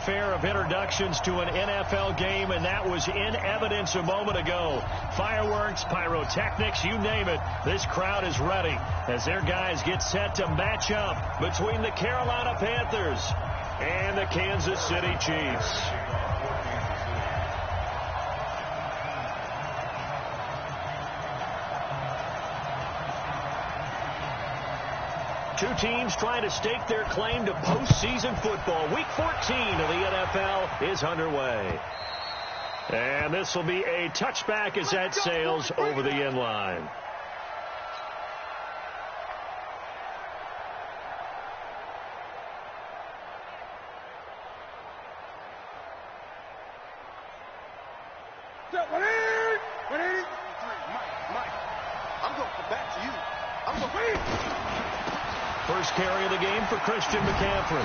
fanfare of introductions to an NFL game, and that was in evidence a moment ago. Fireworks, pyrotechnics, you name it. This crowd is ready as their guys get set to match up between the Carolina Panthers and the Kansas City Chiefs. Two teams trying to stake their claim to postseason football. Week 14 of the NFL is underway. And this will be a touchback as that sails over the end line. First carry of the game for Christian McCaffrey.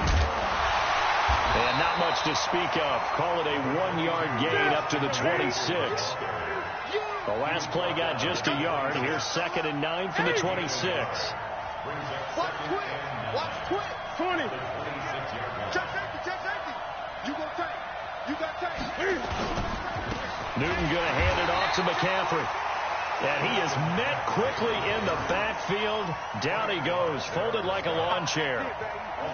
And not much to speak of. Call it a 1-yard gain up to the 26. The last play got just a yard. Here's 2nd and 9 from the 26. Watch quick. 20. Check safety. You go take. You got take. Newton going to hand it off to McCaffrey. And he is met quickly in the backfield. Down he goes, folded like a lawn chair.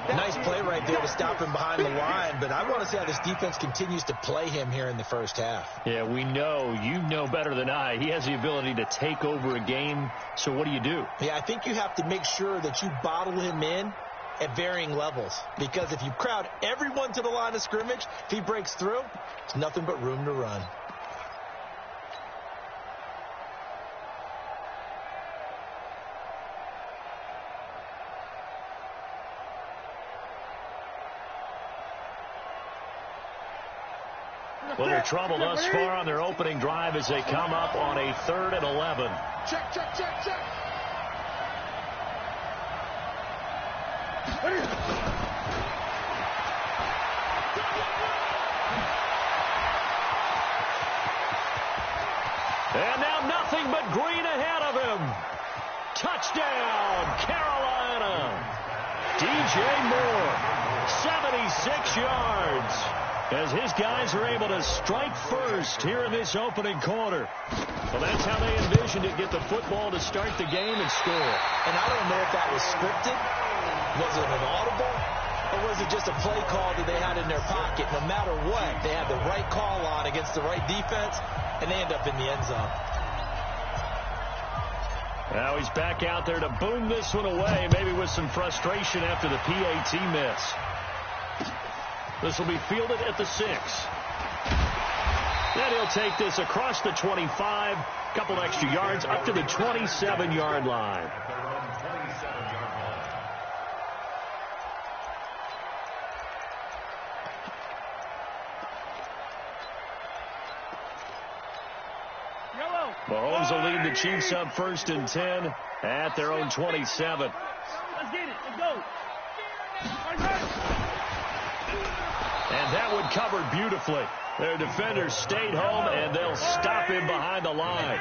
Nice play right there to stop him behind the line, but I want to see how this defense continues to play him here in the first half. Yeah, we know. You know better than I. He has the ability to take over a game, so what do you do? Yeah, I think you have to make sure that you bottle him in at varying levels, because if you crowd everyone to the line of scrimmage, if he breaks through, it's nothing but room to run. Little trouble thus far on their opening drive as they come up on a 3rd and 11. Check. And now nothing but green ahead of him. Touchdown, Carolina. DJ Moore, 76 yards. As his guys are able to strike first here in this opening quarter. Well, that's how they envisioned it, get the football to start the game and score. And I don't know if that was scripted, was it an audible, or was it just a play call that they had in their pocket? No matter what, they had the right call on against the right defense, and they end up in the end zone. Now he's back out there to boom this one away, maybe with some frustration after the PAT miss. This will be fielded at the 6. Then he'll take this across the 25, couple extra yards up to the 27-yard line. Mahomes will lead the Chiefs up 1st and 10 at their own 27. Let's get it. Let's go. And that one covered beautifully. Their defenders stayed home, and they'll stop him behind the line.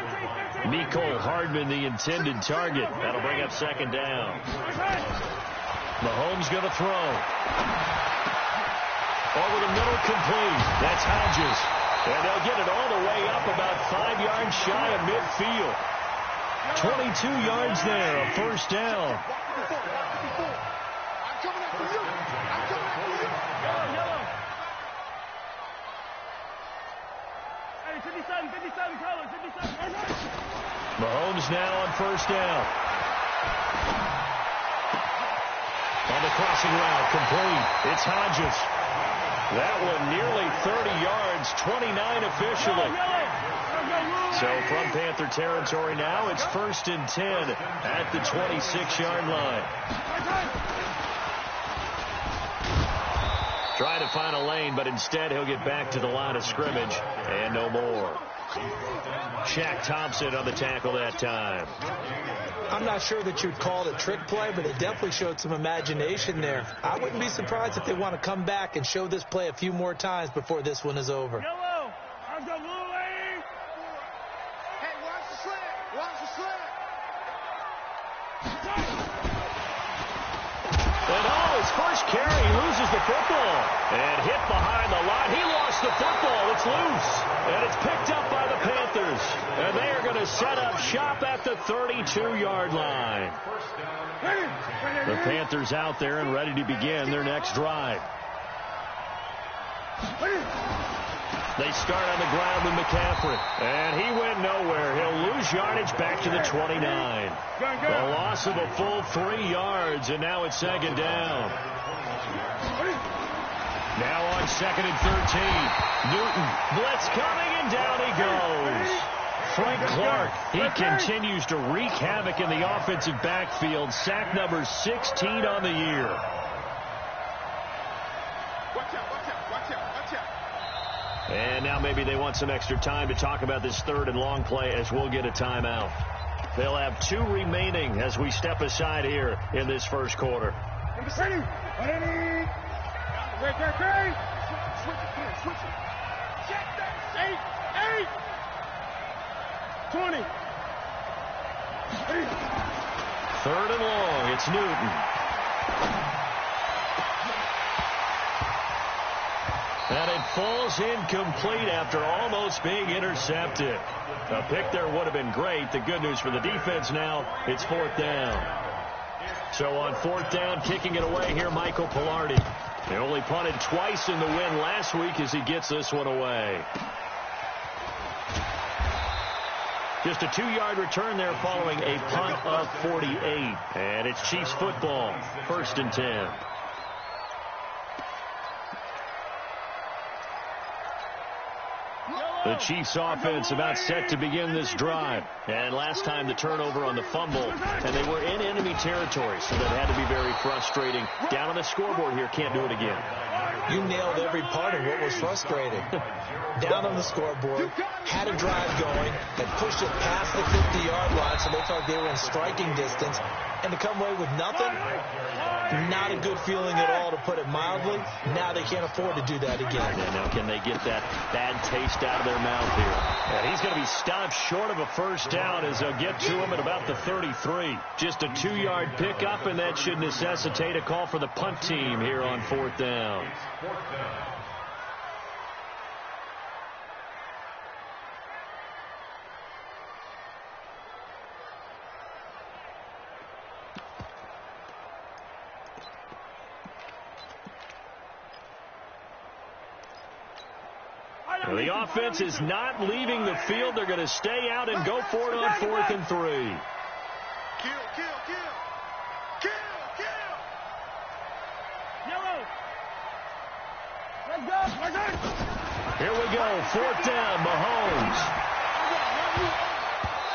Mecole Hardman, the intended target. That'll bring up 2nd down. Mahomes going to throw. Over the middle, complete. That's Hodges. And they'll get it all the way up about 5 yards shy of midfield. 22 yards there, a 1st down. Mahomes now on 1st down. On the crossing route, complete. It's Hodges. That one nearly 30 yards, 29 officially. So from Panther territory now, it's 1st and 10 at the 26-yard line. Trying to find a lane, but instead he'll get back to the line of scrimmage and no more. Shaq Thompson on the tackle that time. I'm not sure that you'd call it a trick play, but it definitely showed some imagination there. I wouldn't be surprised if they want to come back and show this play a few more times before this one is over. Yellow. Arms up, Lou. Hey, watch the slant. Watch the slant. And his first carry. He loses the football. And hit behind the line. He lost the football. It's loose. And it's picked up by the Panthers. And they are going to set up shop at the 32-yard line. The Panthers out there and ready to begin their next drive. They start on the ground with McCaffrey. And he went nowhere. He'll lose yardage back to the 29. A loss of a full 3 yards, and now it's second down. Now on 2nd and 13. Newton, blitz coming, and down he goes. Frank Clark, he continues to wreak havoc in the offensive backfield. Sack number 16 on the year. And now maybe they want some extra time to talk about this 3rd and long play as we'll get a timeout. They'll have 2 remaining as we step aside here in this first quarter. Switch it. Check that. 8. 20. 3rd and long. It's Newton. And it falls incomplete after almost being intercepted. A pick there would have been great. The good news for the defense now, it's 4th down. So on 4th down, kicking it away here, Michael Palardy. He only punted twice in the win last week as he gets this one away. Just a 2-yard return there following a punt of 48. And it's Chiefs football, 1st and 10. The Chiefs offense about set to begin this drive. And last time the turnover on the fumble, and they were in enemy territory, so that had to be very frustrating. Down on the scoreboard here, can't do it again. You nailed every part of what was frustrating. Down on the scoreboard, had a drive going, had pushed it past the 50-yard line, so they felt they were in striking distance. And to come away with nothing, not a good feeling at all, to put it mildly. Now they can't afford to do that again. And now can they get that bad taste out of their mouth here? And he's going to be stopped short of a first down as they'll get to him at about the 33. Just a 2-yard pickup, and that should necessitate a call for the punt team here on 4th down. Well, the offense is not leaving the field. They're going to stay out and go for it on 4th and 3. Kill. Yellow. Let's go. Here we go. 4th down, Mahomes.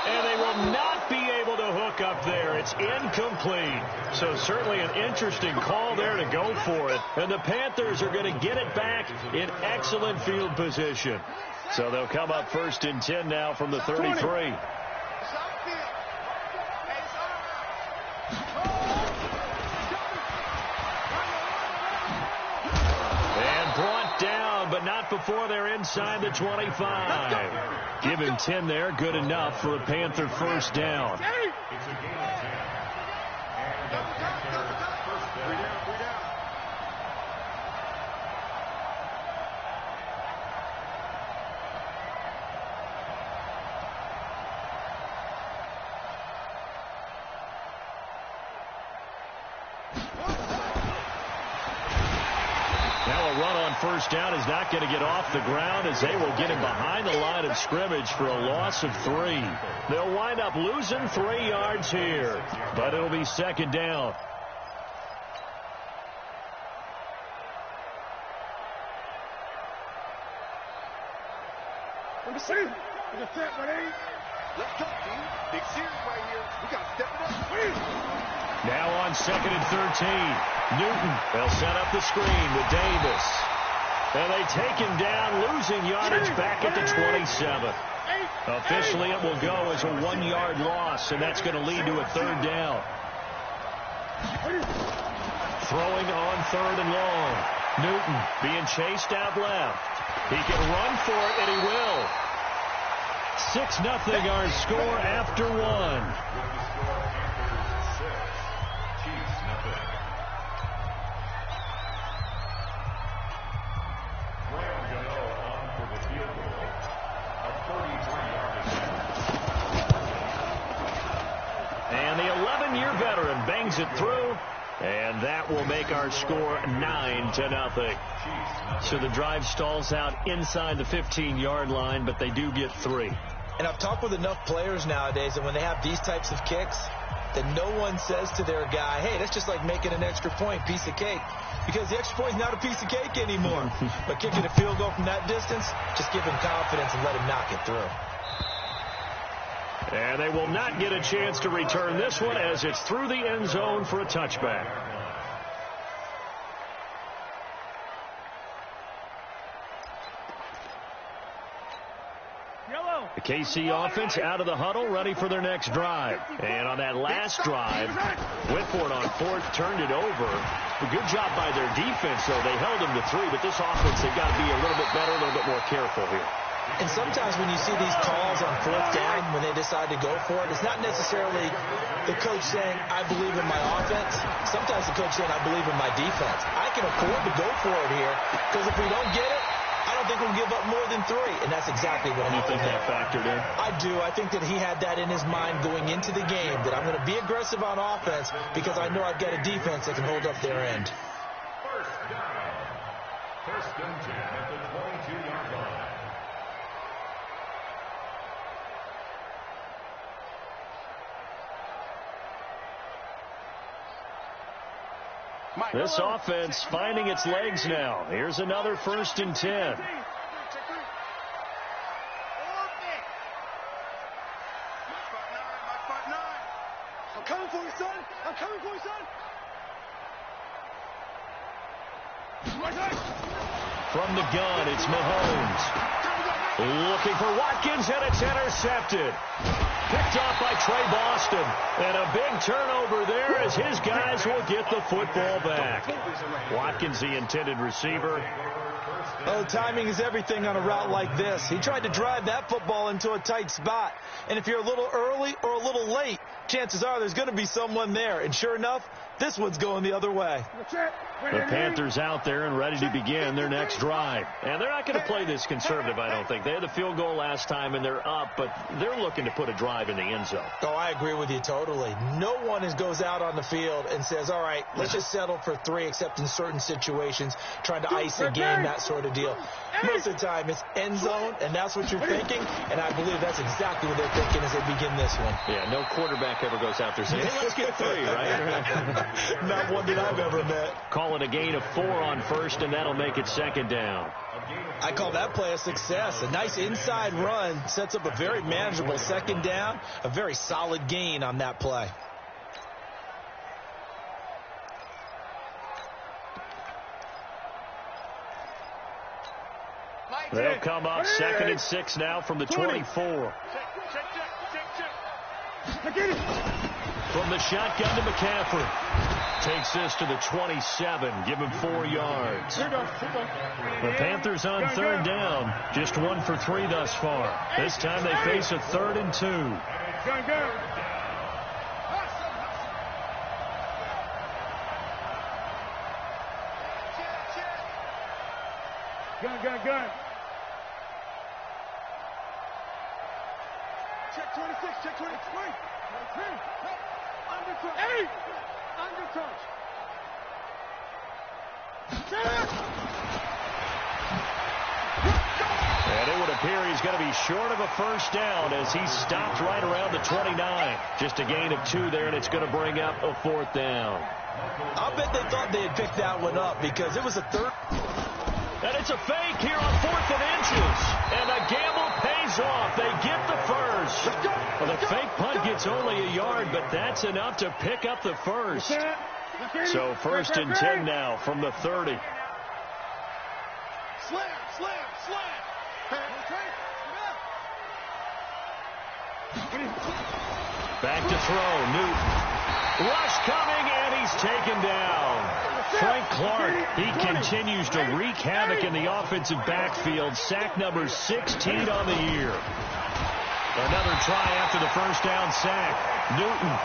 And they will not be able to hook up there. It's incomplete. So certainly an interesting call there to go for it. And the Panthers are going to get it back in excellent field position. So they'll come up 1st and 10 now from the 33. But not before they're inside the 25. Give him 10 there. Good enough for a Panther first down. First down is not going to get off the ground as they will get him behind the line of scrimmage for a loss of 3. They'll wind up losing 3 yards here, but it'll be 2nd down. Number 6. Let's go, team. Big series right here. We got to step it up. Now on 2nd and 13. Newton, they'll set up the screen with Davis. And they take him down, losing yardage back at the 27. Officially, it will go as a 1-yard loss, and that's going to lead to a 3rd down. Throwing on 3rd and long. Newton being chased out left. He can run for it, and he will. 6-0 our score after 1. veteran bangs it through, and that will make our score 9-0. So the drive stalls out inside the 15-yard line, but they do get 3. And I've talked with enough players nowadays, and when they have these types of kicks, that no one says to their guy, hey, that's just like making an extra point, piece of cake. Because the extra point is not a piece of cake anymore. But kicking a field goal from that distance, just give him confidence and let him knock it through. And they will not get a chance to return this one as it's through the end zone for a touchback. The KC offense out of the huddle, ready for their next drive. And on that last drive, went for it on fourth, turned it over. A good job by their defense, though. They held them to 3, but this offense, they've got to be a little bit better, a little bit more careful here. And sometimes when you see these calls on fourth down, when they decide to go for it, it's not necessarily the coach saying, I believe in my offense. Sometimes the coach saying, I believe in my defense. I can afford to go for it here, because if we don't get it, I don't think we'll give up more than 3, and that's exactly what you think that factored in? I do. I think that he had that in his mind going into the game, that I'm going to be aggressive on offense because I know I've got a defense that can hold up their end. First and 10 at the 22-yard line. This offense finding its legs now. Here's another 1st and 10. I'm coming for you, son. I'm coming for you, son. From the gun, it's Mahomes. Looking for Watkins, and it's intercepted. Picked off by Trey Boston. And a big turnover there as his guys will get the football back. Watkins, the intended receiver. Oh, timing is everything on a route like this. He tried to drive that football into a tight spot. And if you're a little early or a little late, chances are there's going to be someone there. And sure enough, this one's going the other way. The Panthers out there and ready to begin their next drive. And they're not going to play this conservative, I don't think. They had the field goal last time, and they're up, but they're looking to put a drive in the end zone. Oh, I agree with you totally. No one goes out on the field and says, all right, let's just settle for 3, except in certain situations, trying to ice a game, that sort of deal. Most of the time, it's end zone, and that's what you're thinking, and I believe that's exactly what they're thinking as they begin this one. Yeah, no quarterback ever goes out there saying, hey, let's get 3, right? Not one that I've ever met. Call it a gain of 4 on first, and that'll make it 2nd down. I call that play a success. A nice inside run sets up a very manageable 2nd down, a very solid gain on that play. They'll come up 2nd and 6 now from the 24. From the shotgun to McCaffrey. Takes this to the 27. Give him 4 yards. The Panthers on 3rd down. Just 1 for 3 thus far. This time they face a 3rd and 2. Gun. Check 26, check 20. Undercrouch. Hey! Undercrouch. And it would appear he's going to be short of a 1st down as he stopped right around the 29. Just a gain of 2 there, and it's going to bring up a 4th down. I'll bet they thought they had picked that one up because it was a 3rd. And it's a fake here on 4th and inches. And the gamble pays off. They get the 1st. Well, the fake punt gets only a yard, but that's enough to pick up the 1st. So 1st and 10 now from the 30. Slam. Back to throw. Newton. Rush coming, and he's taken down. Frank Clark, he continues to wreak havoc in the offensive backfield. Sack number 16 on the year. Another try after the 1st down sack. Newton,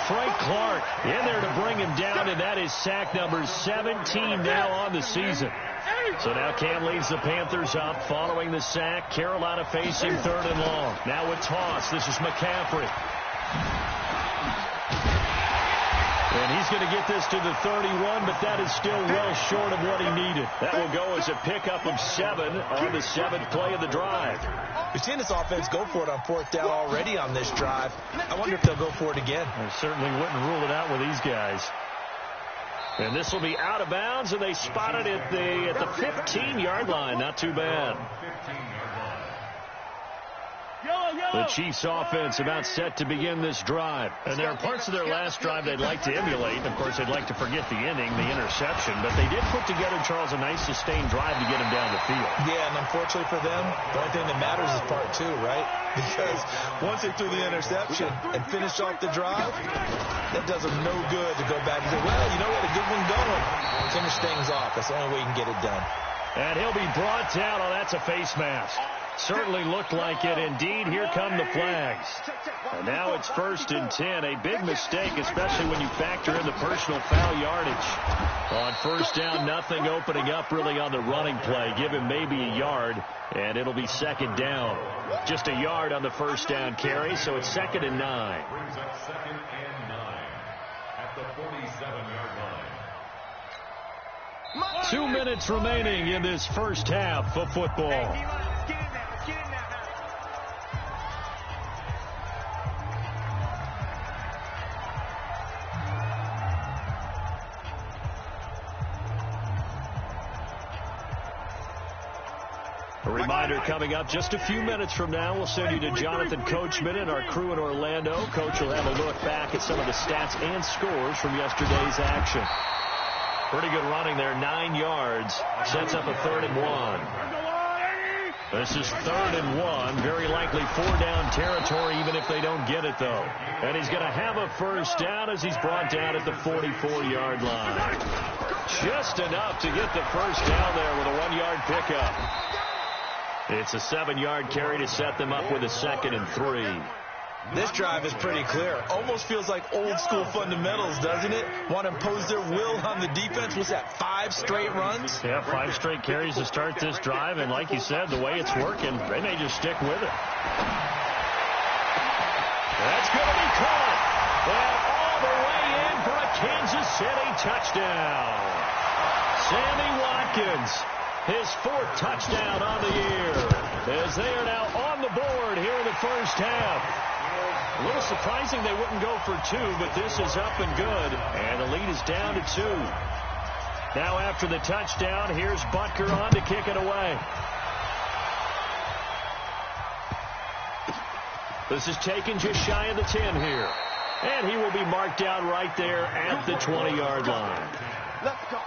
Frank Clark in there to bring him down, and that is sack number 17 now on the season. So now Cam leads the Panthers up following the sack. Carolina facing 3rd and long. Now with toss, this is McCaffrey. And he's going to get this to the 31, but that is still well short of what he needed. That will go as a pickup of 7 on the 7th play of the drive. We've seen this offense go for it on 4th down already on this drive. I wonder if they'll go for it again. I certainly wouldn't rule it out with these guys. And this will be out of bounds, and they spot it at the 15-yard line. Not too bad. The Chiefs offense about set to begin this drive. And there are parts of their last drive they'd like to emulate. Of course, they'd like to forget the ending, the interception. But they did put together, Charles, a nice sustained drive to get them down the field. Yeah, and unfortunately for them, the only thing that matters is part 2, right? Because once they threw the interception and finished off the drive, that does them no good to go back and say, well, you know, we had a good one going. Finish things off. That's the only way you can get it done. And he'll be brought down. Oh, that's a face mask. Certainly looked like it. Indeed, here come the flags. And now it's 1st and 10. A big mistake, especially when you factor in the personal foul yardage. On 1st down, nothing opening up really on the running play. Give him maybe a yard, and it'll be 2nd down. Just a yard on the 1st down carry, so it's 2nd and 9. Brings up 2nd and 9 at the 47-yard line. 2 minutes remaining in this first half of football. A reminder coming up just a few minutes from now. We'll send you to Jonathan Coachman and our crew in Orlando. Coach will have a look back at some of the stats and scores from yesterday's action. Pretty good running there, 9 yards. Sets up a 3rd and 1. This is 3rd and 1. Very likely 4-down territory, even if they don't get it, though. And he's going to have a 1st down as he's brought down at the 44-yard line. Just enough to get the 1st down there with a 1-yard pickup. It's a 7-yard carry to set them up with a 2nd and 3. This drive is pretty clear. Almost feels like old school fundamentals, doesn't it? Want to impose their will on the defense. What's that, 5 straight runs? Yeah, 5 straight carries to start this drive. And like you said, the way it's working, they may just stick with it. That's going to be caught. And all the way in for a Kansas City touchdown. Sammy Watkins, his 4th touchdown on the year, as they are now on the board here in the first half. A little surprising they wouldn't go for 2, but this is up and good, and the lead is down to 2. Now after the touchdown, here's Butker on to kick it away. This is taken just shy of the 10 here, and he will be marked down right there at the 20-yard line. Let's go.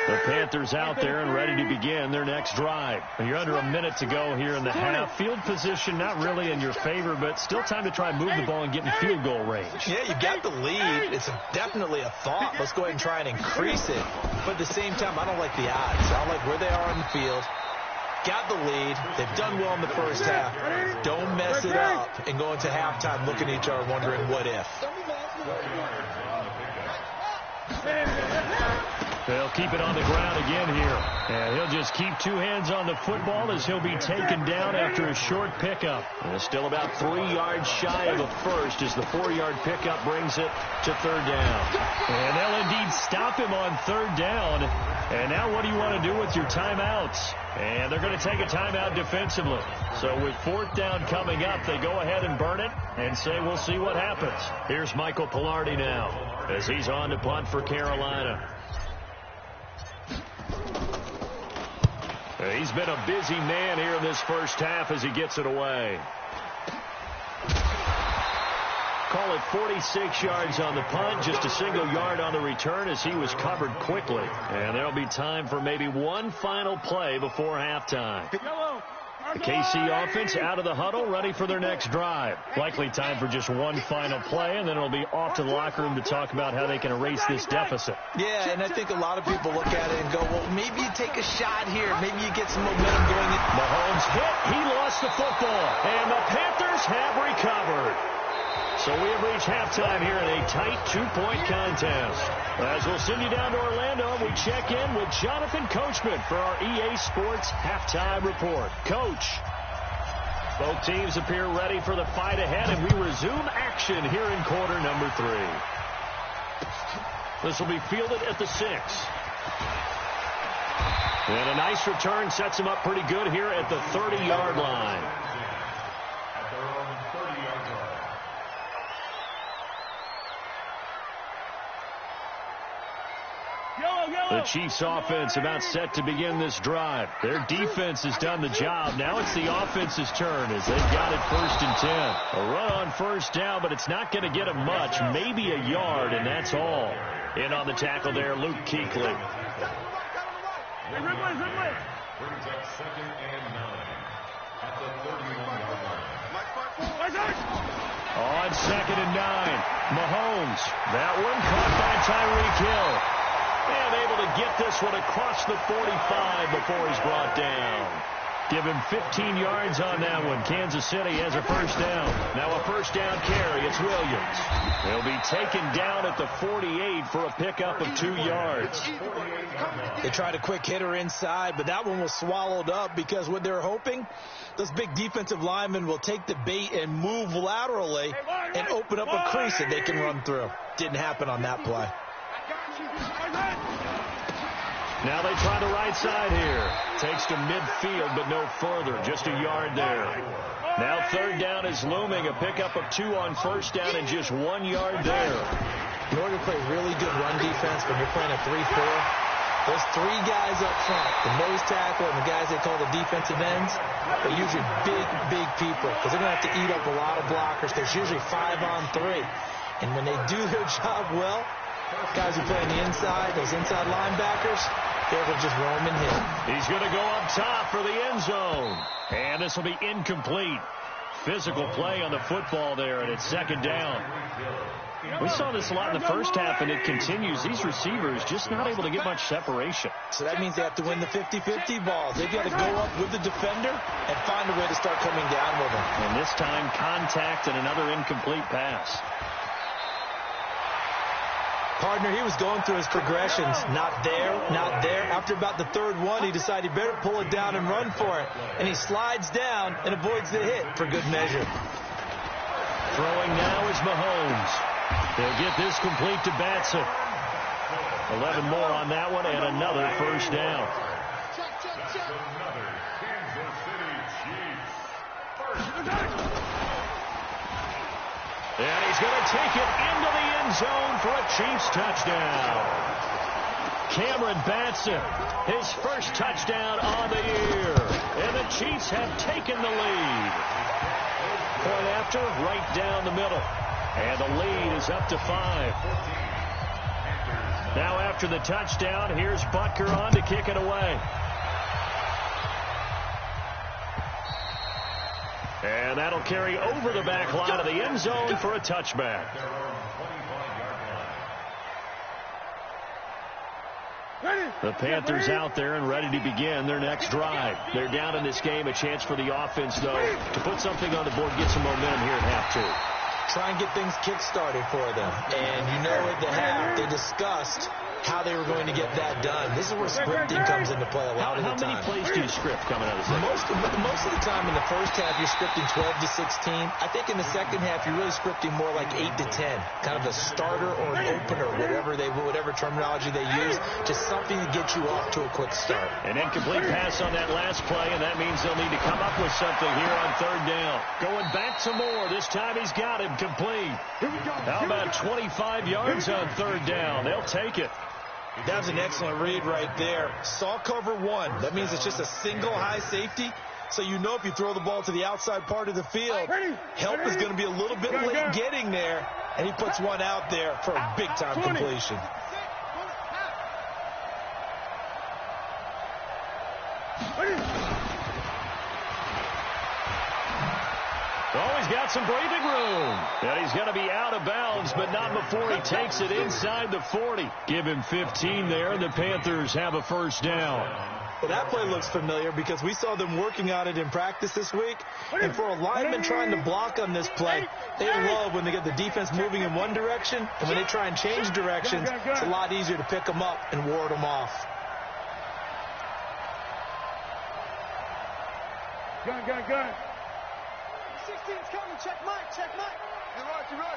The Panthers out there and ready to begin their next drive. You're under a minute to go here in the half. Field position not really in your favor, but still time to try and move the ball and get in field goal range. Yeah, you got the lead. It's definitely a thought. Let's go ahead and try and increase it. But at the same time, I don't like the odds. I don't like where they are on the field. Got the lead. They've done well in the first half. Don't mess it up and go into halftime looking at each other wondering what if. They'll keep it on the ground again here. And he'll just keep 2 hands on the football as he'll be taken down after a short pickup. And still about 3 yards shy of a first as the 4-yard pickup brings it to 3rd down. And they'll indeed stop him on 3rd down. And now what do you want to do with your timeouts? And they're going to take a timeout defensively. So with 4th down coming up, they go ahead and burn it and say we'll see what happens. Here's Michael Pilardi now as he's on to punt for Carolina. He's been a busy man here in this first half as he gets it away. Call it 46 yards on the punt, just a single yard on the return as he was covered quickly. And there'll be time for maybe one final play before halftime. The KC offense out of the huddle, ready for their next drive. Likely time for just one final play, and then it'll be off to the locker room to talk about how they can erase this deficit. Yeah, and I think a lot of people look at it and go, well, maybe you take a shot here. Maybe you get some momentum going. Mahomes hit. He lost the football, and the Panthers have recovered. So we have reached halftime here in a tight 2-point contest. As we'll send you down to Orlando, we check in with Jonathan Coachman for our EA Sports Halftime Report. Coach. Both teams appear ready for the fight ahead, and we resume action here in quarter number 3. This will be fielded at the 6. And a nice return sets him up pretty good here at the 30-yard line. At their own 30-yard line. The Chiefs offense about set to begin this drive. Their defense has done the job. Now it's the offense's turn as they've got it 1st and 10. A run on 1st down, but it's not going to get them much. Maybe a yard, and that's all. In on the tackle there, Luke Kuechly. Brings up 2nd and 9 at the 31-yard line. On 2nd and 9, Mahomes. That one caught by Tyreek Hill. And able to get this one across the 45 before he's brought down. Give him 15 yards on that one. Kansas City has a 1st down. Now a 1st down carry. It's Williams. He'll be taken down at the 48 for a pickup of 2 yards. They tried a quick hitter inside, but that one was swallowed up because what they're hoping, those big defensive linemen will take the bait and move laterally and open up a crease that they can run through. Didn't happen on that play. Now they try the right side here. Takes to midfield, but no further. Just a yard there. Now 3rd down is looming. A pickup of 2 on 1st down and just 1 yard there. In order to play really good run defense when you're playing a 3-4, those 3 guys up front, the nose tackle and the guys they call the defensive ends, are usually big people because they're going to have to eat up a lot of blockers. There's usually 5 on 3. And when they do their job well, guys who play on the inside, those inside linebackers, they're going to just roam and hit. He's going to go up top for the end zone. And this will be incomplete. Physical play on the football there, and it's 2nd down. We saw this a lot in the first half, and it continues. These receivers just not able to get much separation. So that means they have to win the 50-50 balls. They've got to go up with the defender and find a way to start coming down with them. And this time, contact and another incomplete pass. Partner, he was going through his progressions. Not there, not there. After about the 3rd one, he decided he better pull it down and run for it. And he slides down and avoids the hit for good measure. Throwing now is Mahomes. He'll get this complete to Batson. 11 more on that one and another 1st down. Another Kansas City Chiefs 1st down. And he's going to take it into the end zone for a Chiefs touchdown. Cameron Batson, his 1st touchdown on the year. And the Chiefs have taken the lead. Point after, right down the middle. And the lead is up to 5. Now after the touchdown, here's Butker on to kick it away. And that'll carry over the back line of the end zone for a touchback. The Panthers out there and ready to begin their next drive. They're down in this game. A chance for the offense, though, to put something on the board, get some momentum here at half 2. Try and get things kick-started for them. And you know at the half, they discussed how they were going to get that done. This is where scripting comes into play a lot of the time. How many plays do you script coming out of this? Most of the time in the first half, you're scripting 12 to 16. I think in the second half, you're really scripting more like 8 to 10. Kind of a starter or an opener, whatever terminology they use. Just something to get you off to a quick start. An incomplete pass on that last play, and that means they'll need to come up with something here on 3rd down. Going back some more. This time he's got him complete. How about 25 yards on 3rd down? They'll take it. That was an excellent read right there. Saw cover 1. That means it's just a single high safety. So you know if you throw the ball to the outside part of the field, help is going to be a little bit late getting there. And he puts one out there for a big-time completion. Oh, he's got some breathing room. And he's going to be out of bounds, but not before he takes it inside the 40. Give him 15 there, and the Panthers have a 1st down. Well, that play looks familiar because we saw them working on it in practice this week. And for a lineman trying to block on this play, they love when they get the defense moving in one direction. And when they try and change directions, it's a lot easier to pick them up and ward them off. Gun. team's coming. Check Mike. Check Mike. You rock.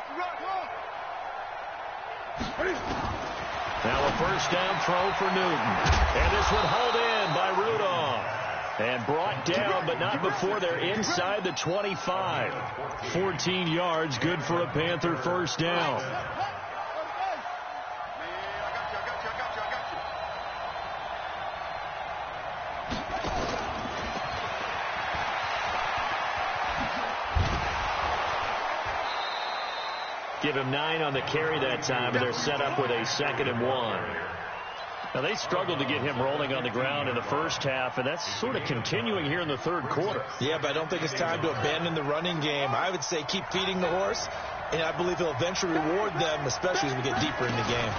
Now a first down throw for Newton. And this one hauled in by Rudolph. And brought down, but not before they're inside the 25. 14 yards, good for a Panther first down. Give him 9 on the carry that time, and they're set up with a 2nd and 1. Now, they struggled to get him rolling on the ground in the first half, and that's sort of continuing here in the third quarter. Yeah, but I don't think it's time to abandon the running game. I would say keep feeding the horse, and I believe he'll eventually reward them, especially as we get deeper in the game.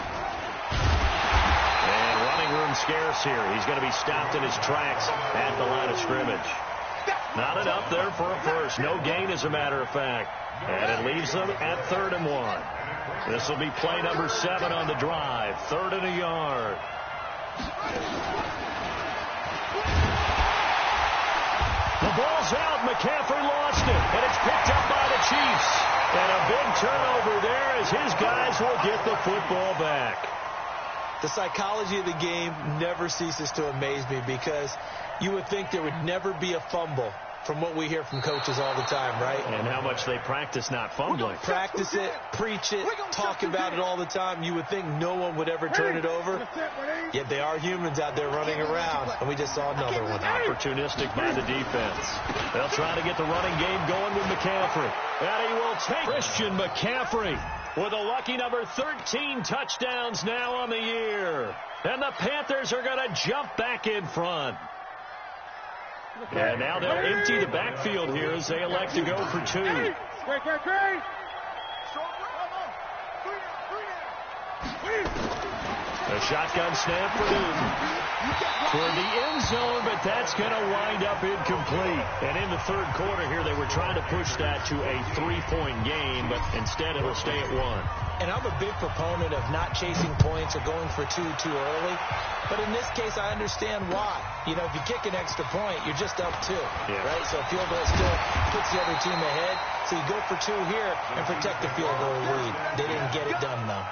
And running room scarce here. He's going to be stopped in his tracks at the line of scrimmage. Not enough there for a first. No gain, as a matter of fact. And it leaves them at 3rd and 1. This will be play number 7 on the drive. 3rd and a yard. The ball's out. McCaffrey lost it. And it's picked up by the Chiefs. And a big turnover there as his guys will get the football back. The psychology of the game never ceases to amaze me because you would think there would never be a fumble from what we hear from coaches all the time, right? And how much they practice not fumbling. Practice it, preach it, talk about it all the time. You would think no one would ever turn it over. Yet they are humans out there running around, and we just saw another one. Opportunistic by the defense. They'll try to get the running game going with McCaffrey. And he will take Christian McCaffrey with a lucky number 13 touchdowns now on the year. And the Panthers are going to jump back in front. And now they'll empty the backfield here as they elect to go for 2. A shotgun snap for Newton. For the end zone, but that's going to wind up incomplete. And in the third quarter here, they were trying to push that to a 3-point game, but instead it'll stay at 1. And I'm a big proponent of not chasing points or going for 2 too early. But in this case, I understand why. You know, if you kick an extra point, you're just up 2, right? So a field goal still puts the other team ahead. So you go for 2 here and protect the field goal lead. They didn't get it done, though.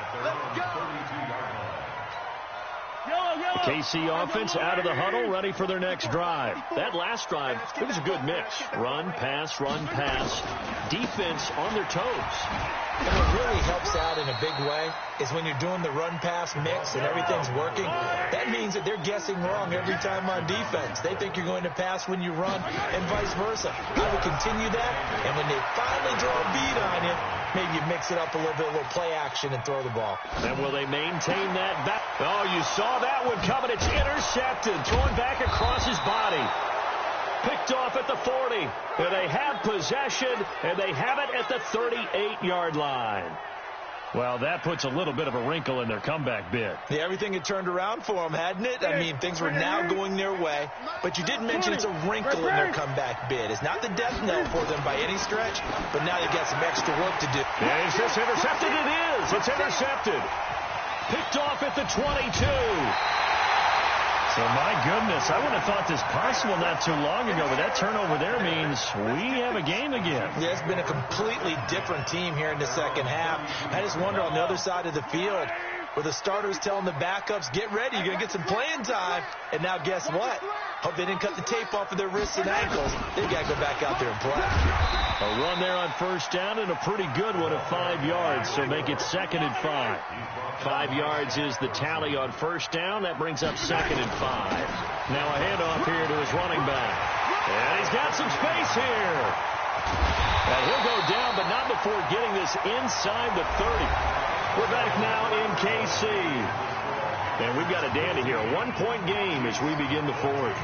The KC offense out of the huddle, ready for their next drive. That last drive, it was a good mix. Run, pass, defense on their toes. And what really helps out in a big way is when you're doing the run-pass mix and everything's working, that means that they're guessing wrong every time on defense. They think you're going to pass when you run and vice versa. I would continue that, and when they finally draw a bead on you, maybe you mix it up a little bit, a little play action and throw the ball. And will they maintain that back? Oh, you saw that one coming. It's intercepted. Thrown back across his body. Picked off at the 40. And they have possession, and they have it at the 38-yard line. Well, that puts a little bit of a wrinkle in their comeback bid. Yeah, everything had turned around for them, hadn't it? I mean, things were now going their way. But you did mention it's a wrinkle in their comeback bid. It's not the death knell for them by any stretch, but now they've got some extra work to do. And is this intercepted? It is. It's intercepted. Picked off at the 22. So, my goodness, I wouldn't have thought this possible not too long ago, but that turnover there means we have a game again. Yeah, it's been a completely different team here in the second half. I just wonder on the other side of the field, where the starters telling the backups, get ready, you're going to get some playing time. And now guess what? Hope they didn't cut the tape off of their wrists and ankles. They've got to go back out there and play. A run there on first down and a pretty good one of 5 yards, so make it 2nd and 5. 5 yards is the tally on first down. That brings up 2nd and 5. Now a handoff here to his running back. And he's got some space here. And he'll go down, but not before getting this inside the 30. We're back now in KC. And we've got a dandy here. A 1-point game as we begin the fourth.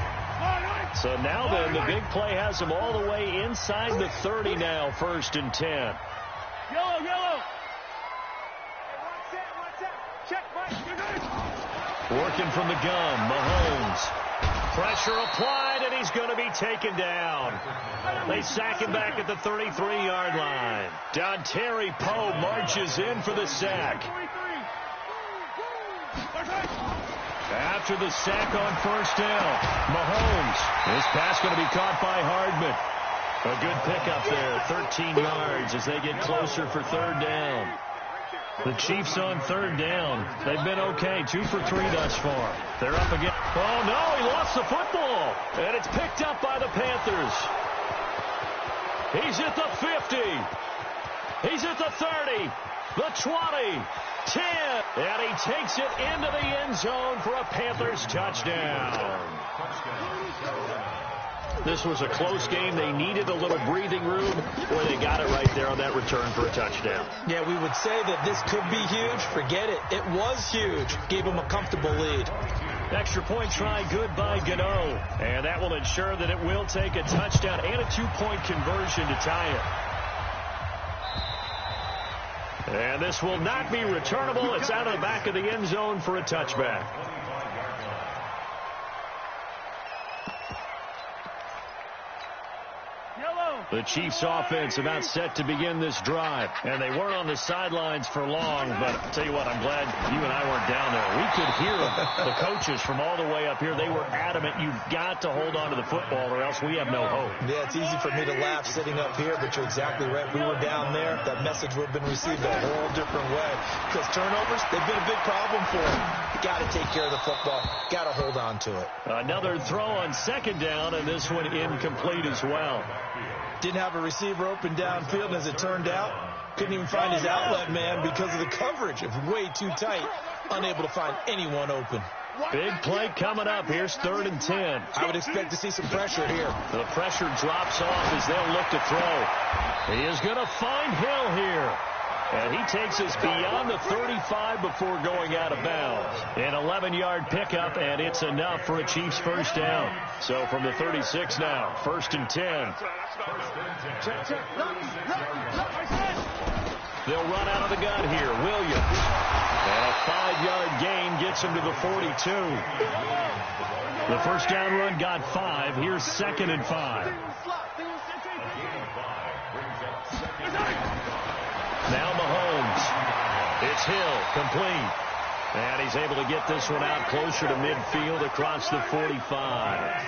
So now then, the big play has them all the way inside the 30 now, 1st and 10. Yellow. Check, working from the gun, Mahomes. Pressure applied, and he's going to be taken down. They sack him back at the 33-yard line. Dontari Poe marches in for the sack. After the sack on first down, Mahomes. This pass going to be caught by Hardman. A good pickup there, 13 yards as they get closer for third down. The Chiefs on third down. They've been okay, 2 for 3 thus far. They're up again. Oh, no, he lost the football. And it's picked up by the Panthers. He's at the 50. He's at the 30, the 20, 10. And he takes it into the end zone for a Panthers touchdown. This was a close game. They needed a little breathing room, or they got it right there on that return for a touchdown. Yeah, we would say that this could be huge. Forget it. It was huge. Gave them a comfortable lead. Extra point try good by Gano. And that will ensure that it will take a touchdown and a 2-point conversion to tie it. And this will not be returnable. It's out of the back of the end zone for a touchback. The Chiefs offense about set to begin this drive. And they weren't on the sidelines for long, but I'll tell you what, I'm glad you and I weren't down there. We could hear them. The coaches from all the way up here, they were adamant, you've got to hold on to the football or else we have no hope. Yeah, it's easy for me to laugh sitting up here, but you're exactly right. We were down there. That message would have been received a whole different way. Because turnovers, they've been a big problem for them. Got to take care of the football. Got to hold on to it. Another throw on second down, and this one incomplete as well. Didn't have a receiver open downfield, and as it turned out, couldn't even find his outlet man because of the coverage. It was way too tight, unable to find anyone open. Big play coming up. Here's 3rd and 10. I would expect to see some pressure here. The pressure drops off as they'll look to throw. He is going to find Hill here. And he takes us beyond the 35 before going out of bounds. An 11-yard pickup, and it's enough for a Chiefs first down. So from the 36 now, 1st and 10. They'll run out of the gun here. Williams. And a 5-yard gain gets him to the 42. The first down run got 5. Here's 2nd and 5. Now Mahomes. It's Hill, complete. And he's able to get this one out closer to midfield across the 45.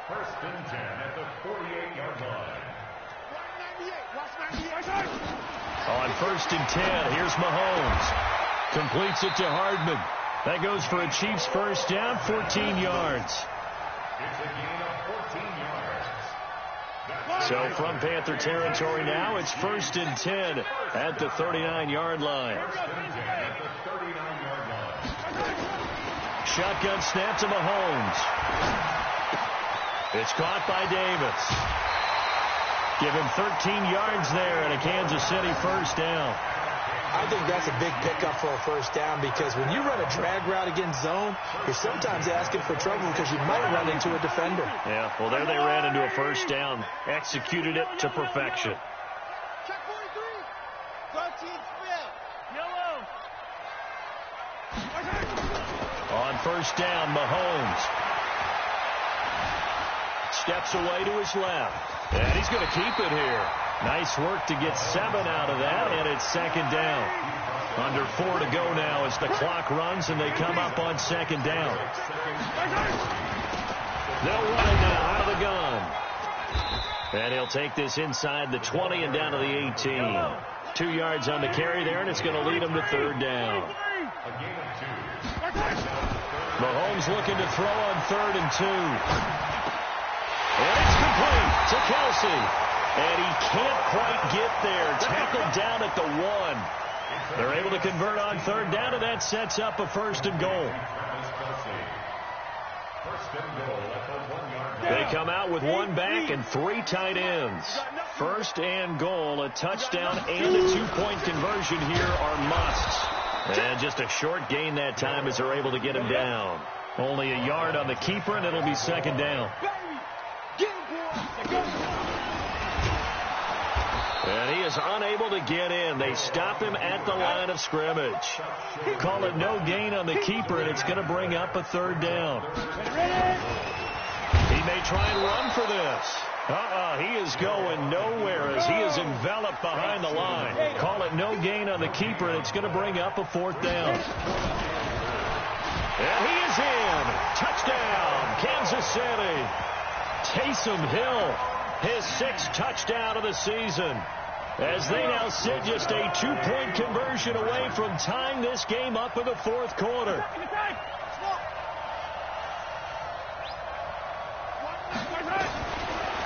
First and 10 at the 48-yard line. On 1st and 10, here's Mahomes. Completes it to Hardman. That goes for a Chiefs first down, 14 yards. It's a gain of 14 yards. So from Panther territory now, it's 1st and 10 at the 39-yard line. Shotgun snap to Mahomes. It's caught by Davis. Give him 13 yards there and a Kansas City first down. I think that's a big pickup for a first down because when you run a drag route against zone, you're sometimes asking for trouble because you might run into a defender. Yeah, well, there they ran into a first down. Executed it to perfection. Check 43. 13th field. Yellow. On first down, Mahomes steps away to his left. And he's going to keep it here. Nice work to get 7 out of that, and it's 2nd down. Under 4 to go now as the clock runs, and they come up on 2nd down. They'll run it now out of the gun. And he'll take this inside the 20 and down to the 18. 2 yards on the carry there, and it's going to lead him to 3rd down. Mahomes looking to throw on 3rd and 2. And it's complete to Kelsey. And he can't quite get there. Tackled down at the 1. They're able to convert on 3rd down, and that sets up a 1st and goal. They come out with 1 back and 3 tight ends. 1st and goal, a touchdown and a 2-point conversion here are musts. And just a short gain that time as they're able to get him down. Only a yard on the keeper, and it'll be 2nd down. And he is unable to get in. They stop him at the line of scrimmage. Call it no gain on the keeper, and it's going to bring up a 3rd down. He may try and run for this. He is going nowhere as he is enveloped behind the line. Call it no gain on the keeper, and it's going to bring up a 4th down. And he is in. Touchdown, Kansas City. Taysom Hill, his 6th touchdown of the season, as they now sit just a 2-point conversion away from tying this game up in the 4th quarter.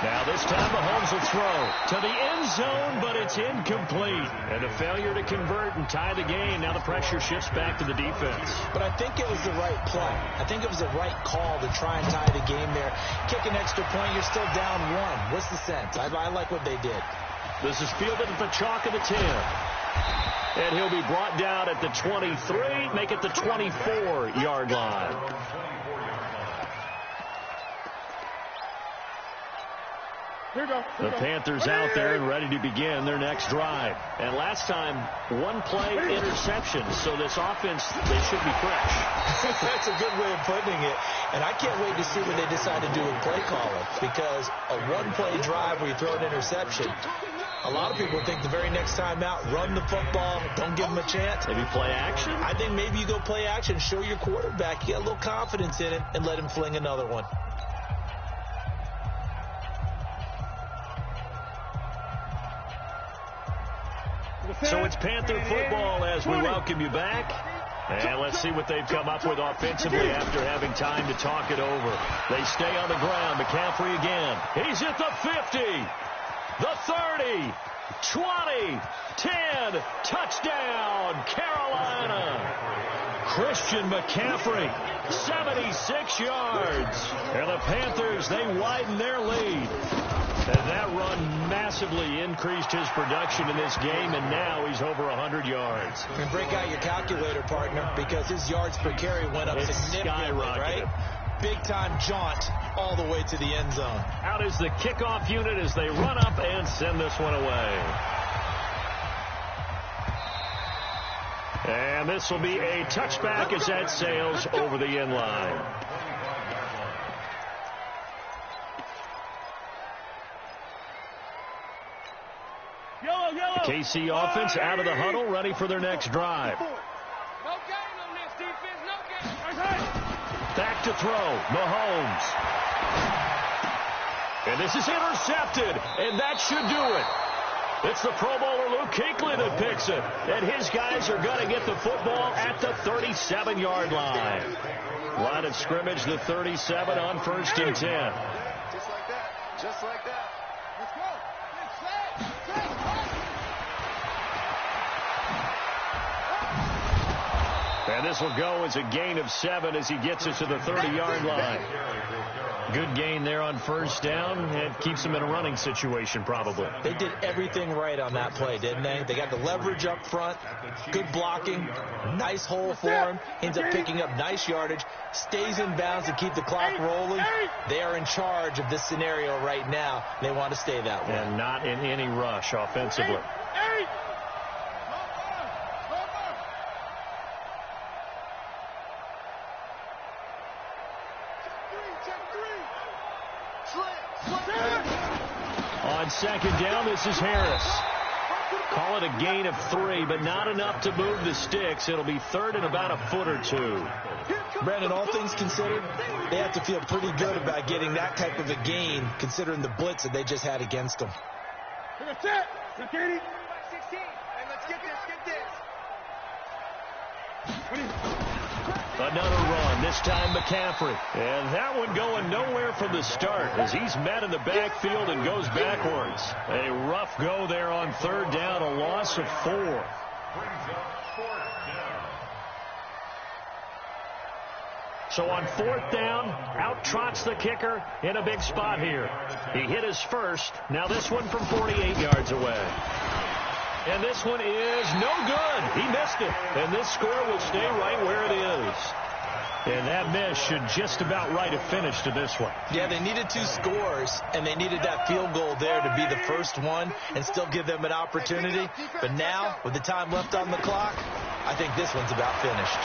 Now this time Mahomes will throw to the end zone, but it's incomplete. And a failure to convert and tie the game. Now the pressure shifts back to the defense. But I think it was the right play. I think it was the right call to try and tie the game there. Kick an extra point, you're still down 1. What's the sense? I like what they did. This is fielded at the chalk of the 10. And he'll be brought down at the 23, make it the 24-yard line. The Panthers out there and ready to begin their next drive. And last time, 1-play interception. So this offense, they should be fresh. That's a good way of putting it. And I can't wait to see what they decide to do with play calling. Because a 1-play drive where you throw an interception, a lot of people think the very next time out, run the football, don't give them a chance. Maybe play action? I think maybe you go play action, show your quarterback, you get a little confidence in it, and let him fling another one. So it's Panther football as we welcome you back. And let's see what they've come up with offensively after having time to talk it over. They stay on the ground. McCaffrey again. He's at the 50, the 30, 20, 10. Touchdown, Carolina. Christian McCaffrey, 76 yards. And the Panthers, they widen their lead. And that run massively increased his production in this game, and now he's over 100 yards. And break out your calculator, partner, because his yards per carry went up significantly, right? Big-time jaunt all the way to the end zone. Out is the kickoff unit as they run up and send this one away. And this will be a touchback as that sails over the end line. The KC offense out of the huddle, ready for their next drive. No gain on this defense, no gain. Back to throw, Mahomes. And this is intercepted, and that should do it. It's the Pro Bowler Luke Kuechly that picks it. And his guys are going to get the football at the 37-yard line. Line of scrimmage, the 37 on 1st and 10. Just like that. Just like that. Let's go. And this will go as a gain of 7 as he gets it to the 30-yard line. Good gain there on 1st down. It keeps him in a running situation, probably. They did everything right on that play, didn't they? They got the leverage up front, good blocking, nice hole for him, ends up picking up nice yardage, stays in bounds to keep the clock rolling. They are in charge of this scenario right now. They want to stay that way. And not in any rush offensively. On 2nd down, this is Harris. Call it a gain of 3, but not enough to move the sticks. It'll be 3rd and about a foot or 2. Brandon, all things considered, they have to feel pretty good about getting that type of a gain, considering the blitz that they just had against them. That's it. Now, Katie. 16. And let's get this. Another run, this time McCaffrey. And that one going nowhere from the start as he's met in the backfield and goes backwards. A rough go there on 3rd down, a loss of 4. So on 4th down, out trots the kicker in a big spot here. He hit his first. Now this one from 48 yards away. And this one is no good. He missed it. And this score will stay right where it is. And that miss should just about right a finish to this one. Yeah, they needed 2 scores, and they needed that field goal there to be the first one and still give them an opportunity. But now, with the time left on the clock, I think this one's about finished.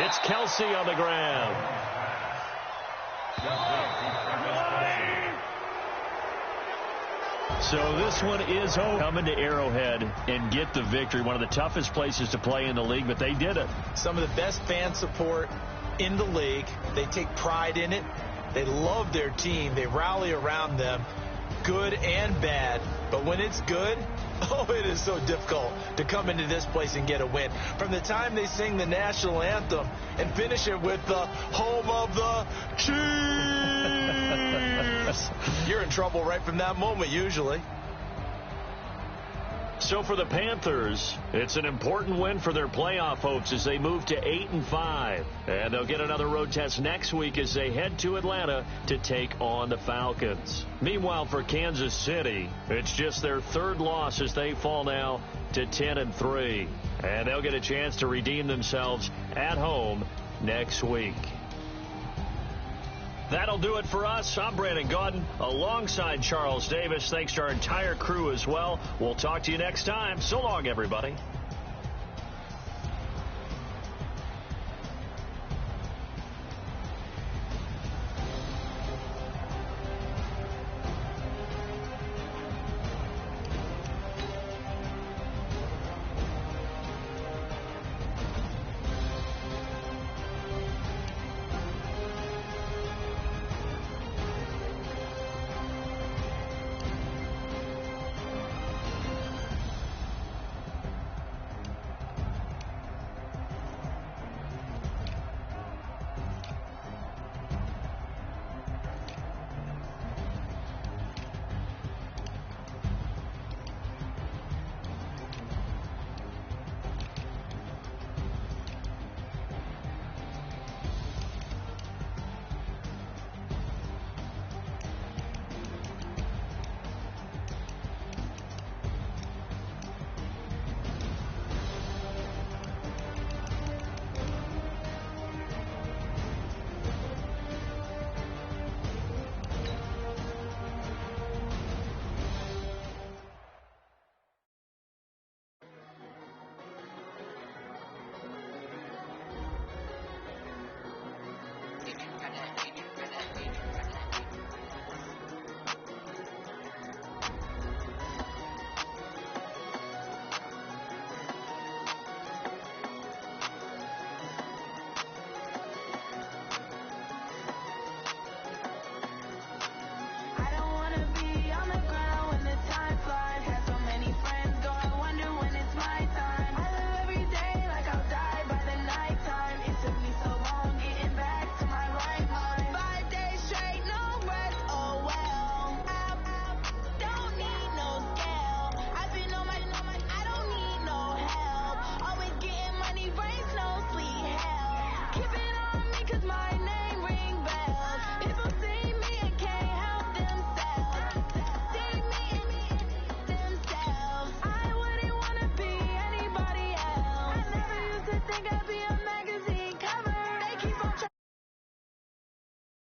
It's Kelsey on the ground. So this one is home. Coming to Arrowhead and get the victory. One of the toughest places to play in the league, but they did it. Some of the best fan support in the league. They take pride in it. They love their team. They rally around them, good and bad. But when it's good, oh, it is so difficult to come into this place and get a win. From the time they sing the national anthem and finish it with the home of the Chiefs, you're in trouble right from that moment usually. So for the Panthers, it's an important win for their playoff hopes as they move to 8-5. And they'll get another road test next week as they head to Atlanta to take on the Falcons. Meanwhile, for Kansas City, it's just their third loss as they fall now to 10-3. And they'll get a chance to redeem themselves at home next week. That'll do it for us. I'm Brandon Gaudin alongside Charles Davis. Thanks to our entire crew as well. We'll talk to you next time. So long, everybody.